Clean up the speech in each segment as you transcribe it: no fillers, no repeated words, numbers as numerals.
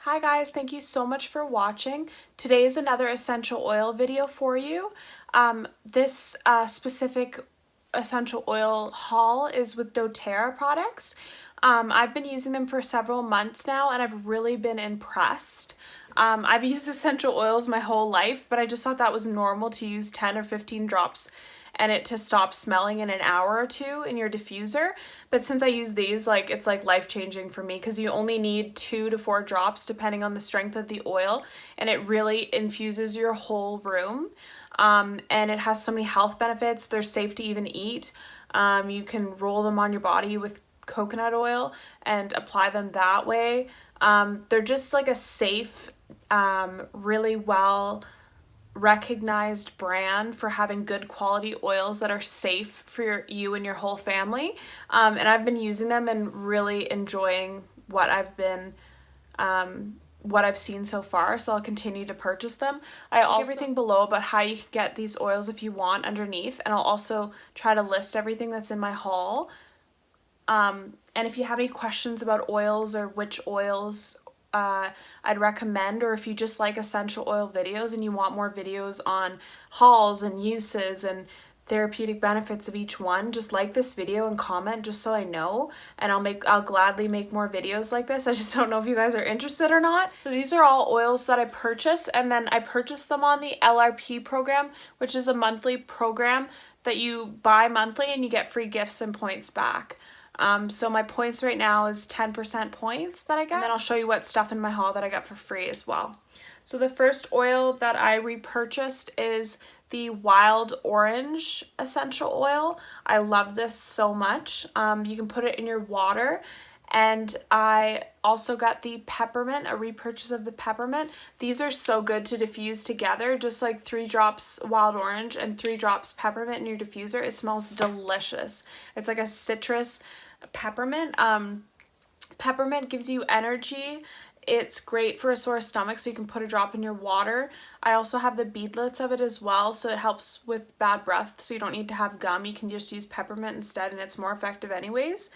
Hi guys, thank you so much for watching. Today is another essential oil video for you. This specific essential oil haul is with doTerra products. I've been using them for several months now and I've really been impressed. I've used essential oils my whole life, but I just thought that was normal to use 10 or 15 drops and it to stop smelling in an hour or two in your diffuser. But since I use these, it's like life-changing for me because you only need 2 to 4 drops depending on the strength of the oil, and it really infuses your whole room. And it has so many health benefits. They're safe to even eat. You can roll them on your body with coconut oil and apply them that way. They're just like a safe, really well recognized brand for having good quality oils that are safe for you and your whole family. And I've been using them and really enjoying what I've seen so far, so I'll continue to purchase them. I also everything below about how you can get these oils if you want underneath, and I'll also try to list everything that's in my haul. And if you have any questions about oils or which oils I'd recommend, or if you just like essential oil videos and you want more videos on hauls and uses and therapeutic benefits of each one, just like this video and comment just so I know, and I'll gladly make more videos like this. I just don't know if you guys are interested or not. So these are all oils that I purchased, and then I purchased them on the LRP program, which is a monthly program that you buy monthly and you get free gifts and points back. So my points right now is 10% points that I get, and then I'll show you what stuff in my haul that I got for free as well. So the first oil that I repurchased is the Wild Orange Essential Oil. I love this so much. You can put it in your water. And I also got the Peppermint, a repurchase of the Peppermint. These are so good to diffuse together, just like 3 drops Wild Orange and 3 drops Peppermint in your diffuser. It smells delicious. It's like a citrus peppermint. Peppermint gives you energy. It's great for a sore stomach, so you can put a drop in your water. I also have the beadlets of it as well, so it helps with bad breath, so you don't need to have gum. You can just use peppermint instead, and it's more effective anyways.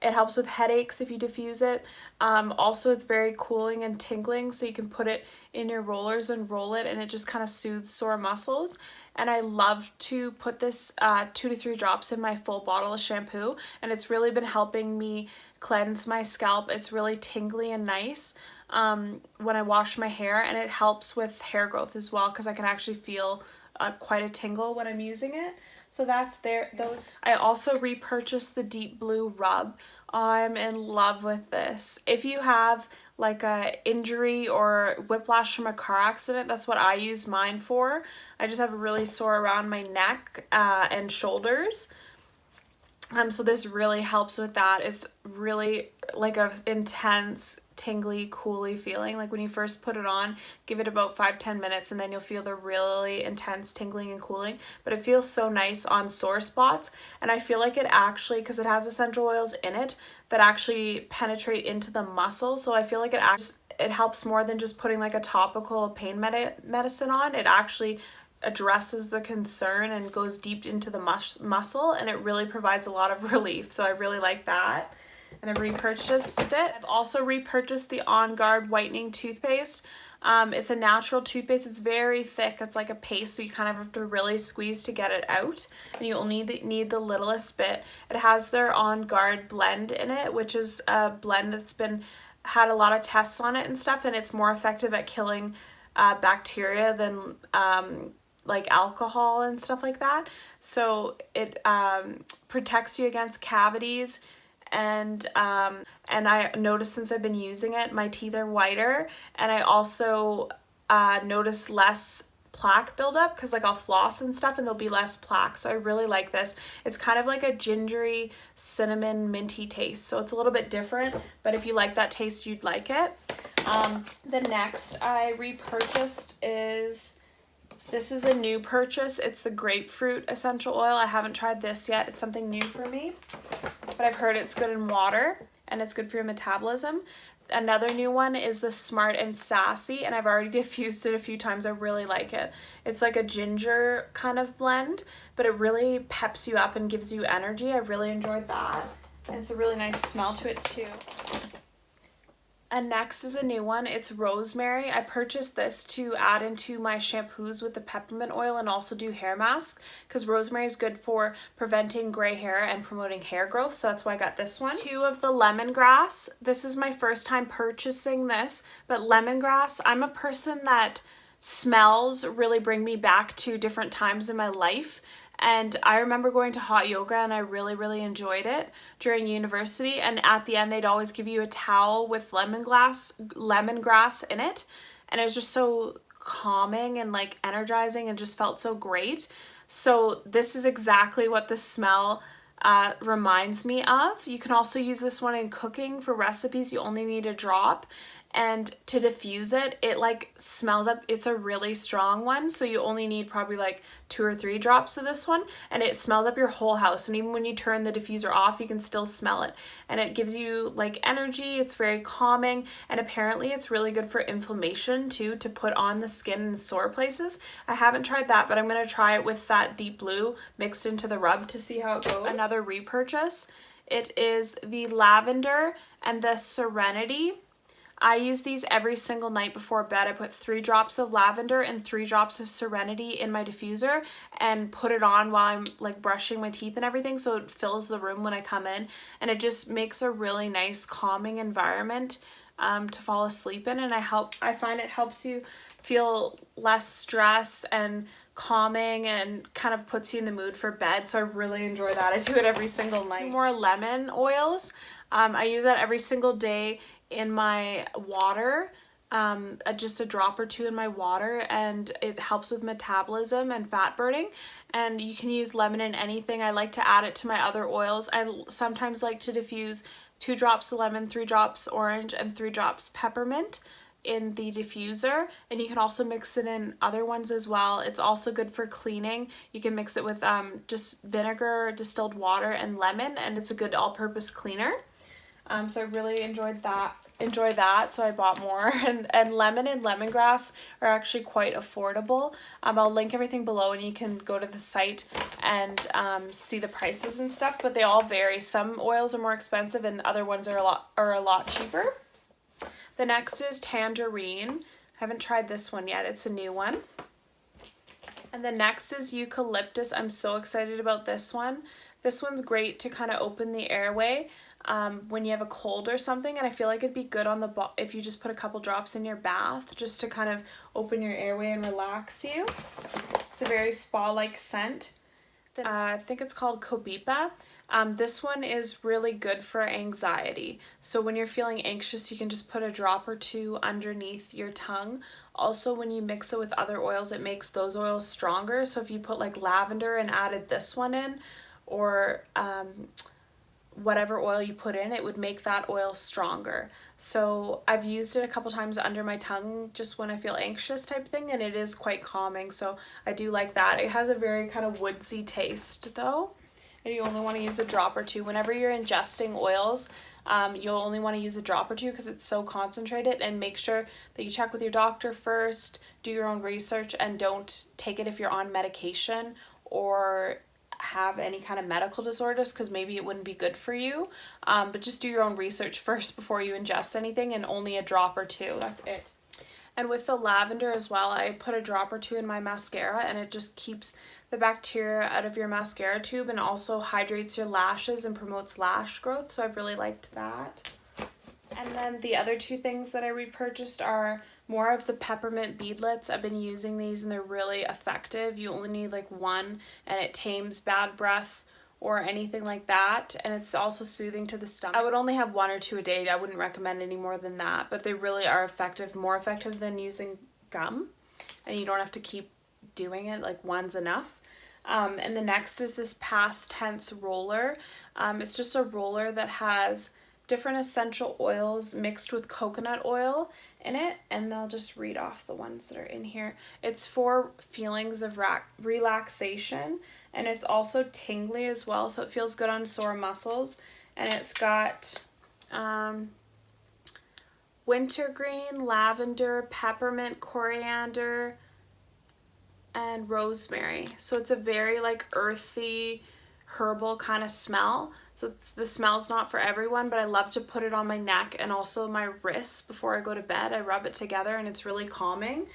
It helps with headaches if you diffuse it. Also, it's very cooling and tingling, so you can put it in your rollers and roll it, and it just kind of soothes sore muscles. And I love to put this 2 to 3 drops in my full bottle of shampoo, and it's really been helping me cleanse my scalp. It's really tingly and nice when I wash my hair, and it helps with hair growth as well because I can actually feel quite a tingle when I'm using it. So that's those. I also repurchased the Deep Blue Rub. I'm in love with this. If you have like a injury or whiplash from a car accident, that's what I use mine for. I just have a really sore around my neck and shoulders. So this really helps with that. It's really like a intense, tingly, cooly feeling. Like when you first put it on, give it about 5-10 minutes and then you'll feel the really intense tingling and cooling. But it feels so nice on sore spots, and I feel like it actually, because it has essential oils in it that actually penetrate into the muscle, so I feel like it helps more than just putting like a topical pain medicine on. It actually addresses the concern and goes deep into the muscle, and it really provides a lot of relief. So I really like that, and I've repurchased it. I've also repurchased the Onguard Whitening Toothpaste. It's a natural toothpaste. It's very thick. It's like a paste, so you kind of have to really squeeze to get it out, and you'll need the littlest bit. It has their Onguard blend in it, which is a blend that's had a lot of tests on it and stuff, and it's more effective at killing bacteria than like alcohol and stuff like that. So it protects you against cavities, and I noticed since I've been using it, my teeth are whiter, and I also notice less plaque buildup because like I'll floss and stuff and there'll be less plaque. So I really like this. It's kind of like a gingery, cinnamon, minty taste, so it's a little bit different, but if you like that taste, you'd like it. The next I repurchased this is a new purchase. It's the Grapefruit Essential Oil. I haven't tried this yet. It's something new for me, but I've heard it's good in water and it's good for your metabolism. Another new one is the Smart and Sassy, and I've already diffused it a few times. I really like it. It's like a ginger kind of blend, but it really peps you up and gives you energy. I really enjoyed that. And it's a really nice smell to it too. And next is a new one. It's Rosemary. I purchased this to add into my shampoos with the peppermint oil and also do hair masks, because rosemary is good for preventing gray hair and promoting hair growth. So that's why I got this one. 2 of the lemongrass. This is my first time purchasing this, but lemongrass, I'm a person that smells really bring me back to different times in my life. And I remember going to hot yoga and I really enjoyed it during university. And at the end, they'd always give you a towel with lemongrass in it. And it was just so calming and like energizing and just felt so great. So this is exactly what the smell reminds me of. You can also use this one in cooking for recipes. You only need a drop. And to diffuse it, it like smells up. It's a really strong one, so you only need probably like 2 or 3 drops of this one, and it smells up your whole house. And even when you turn the diffuser off, you can still smell it, and it gives you like energy. It's very calming, and apparently it's really good for inflammation too, to put on the skin in sore places. I haven't tried that, but I'm gonna try it with that deep blue mixed into the rub to see how it goes. Another repurchase. It is the lavender and the serenity. I use these every single night before bed. I put 3 drops of lavender and 3 drops of serenity in my diffuser and put it on while I'm like brushing my teeth and everything, so it fills the room when I come in, and it just makes a really nice calming environment to fall asleep in. And I find it helps you feel less stress and calming and kind of puts you in the mood for bed. So I really enjoy that. I do it every single night. 2 more lemon oils. I use that every single day in my water, just a drop or 2 in my water, and it helps with metabolism and fat burning. And you can use lemon in anything. I like to add it to my other oils. I sometimes like to diffuse 2 drops lemon, 3 drops orange, and 3 drops peppermint in the diffuser, and you can also mix it in other ones as well. It's also good for cleaning. You can mix it with just vinegar, distilled water, and lemon, and it's a good all-purpose cleaner. So I really enjoy that, so I bought more. And lemon and lemongrass are actually quite affordable. I'll link everything below, and you can go to the site and see the prices and stuff, but they all vary. Some oils are more expensive and other ones are a lot cheaper. The next is Tangerine. I haven't tried this one yet. It's a new one. And the next is Eucalyptus. I'm so excited about this one. This one's great to kind of open the airway when you have a cold or something, and I feel like it'd be good on if you just put a couple drops in your bath just to kind of open your airway and relax you. It's a very spa-like scent. I think it's called Cobipa. This one is really good for anxiety. So when you're feeling anxious, you can just put a drop or 2 underneath your tongue. Also, when you mix it with other oils, it makes those oils stronger. So if you put like lavender and added this one in, or whatever oil you put in, it would make that oil stronger. So I've used it a couple times under my tongue just when I feel anxious type thing, and it is quite calming, so I do like that. It has a very kind of woodsy taste though, and you only want to use a drop or 2. Whenever you're ingesting oils, you'll only want to use a drop or 2 because it's so concentrated, and make sure that you check with your doctor first, do your own research, and don't take it if you're on medication or have any kind of medical disorders, because maybe it wouldn't be good for you. But just do your own research first before you ingest anything, and only a drop or 2. That's it. And with the lavender as well, I put a drop or 2 in my mascara, and it just keeps the bacteria out of your mascara tube and also hydrates your lashes and promotes lash growth. So I've really liked that. And then the other 2 things that I repurchased are more of the peppermint beadlets. I've been using these and they're really effective. You only need like 1, and it tames bad breath or anything like that, and it's also soothing to the stomach. I would only have 1 or 2 a day. I wouldn't recommend any more than that, but they really are effective, more effective than using gum, and you don't have to keep doing it, like 1's enough. And the next is this past tense roller. It's just a roller that has different essential oils mixed with coconut oil in it, and I'll just read off the ones that are in here. It's for feelings of relaxation, and it's also tingly as well, so it feels good on sore muscles. And it's got wintergreen, lavender, peppermint, coriander, and rosemary. So it's a very like earthy, herbal kind of smell. So the smell's not for everyone, but I love to put it on my neck and also my wrists before I go to bed. I rub it together and it's really calming.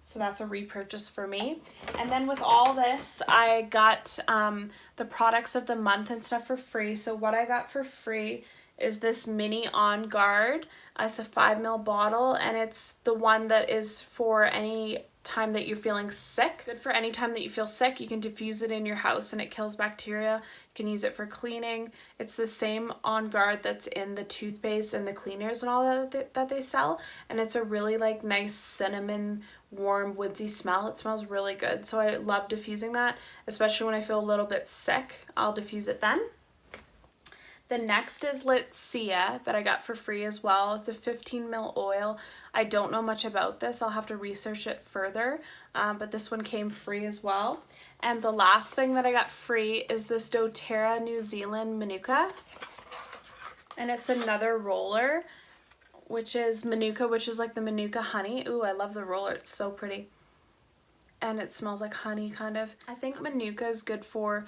So that's a repurchase for me. And then with all this, I got the products of the month and stuff for free. So what I got for free is this mini Onguard. It's a 5 ml bottle, and it's the one that is for any time that you're feeling sick. Good for any time that you feel sick. You can diffuse it in your house and it kills bacteria. You can use it for cleaning. It's the same Onguard that's in the toothpaste and the cleaners and all that they sell, and it's a really like nice cinnamon, warm, woodsy smell. It smells really good, so I love diffusing that, especially when I feel a little bit sick. I'll diffuse it then. The next is Litsia that I got for free as well. It's a 15 ml oil. I don't know much about this. I'll have to research it further, but this one came free as well. And the last thing that I got free is this doTerra New Zealand Manuka. And it's another roller, which is Manuka, which is like the Manuka honey. Ooh, I love the roller. It's so pretty. And it smells like honey, kind of. I think Manuka is good for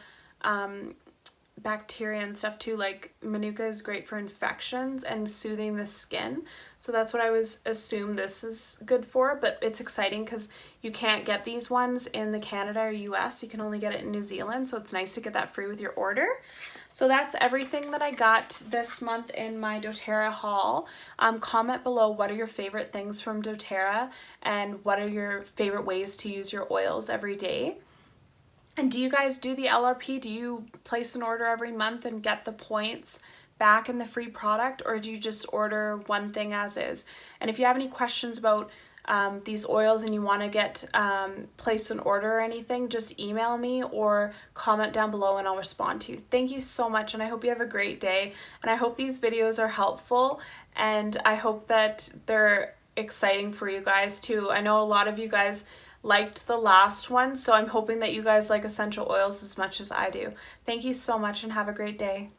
bacteria and stuff too. Like Manuka is great for infections and soothing the skin, so that's what I was assume this is good for. But it's exciting because you can't get these ones in the Canada or US. You can only get it in New Zealand, so it's nice to get that free with your order. So that's everything that I got this month in my doTerra haul. Comment below, what are your favorite things from doTerra and what are your favorite ways to use your oils every day? And do you guys do the LRP? Do you place an order every month and get the points back in the free product, or do you just order one thing as is? And if you have any questions about these oils and you want to get place an order or anything, just email me or comment down below and I'll respond to you. Thank you so much, and I hope you have a great day, and I hope these videos are helpful, and I hope that they're exciting for you guys too. I know a lot of you guys liked the last one, so I'm hoping that you guys like essential oils as much as I do. Thank you so much and have a great day.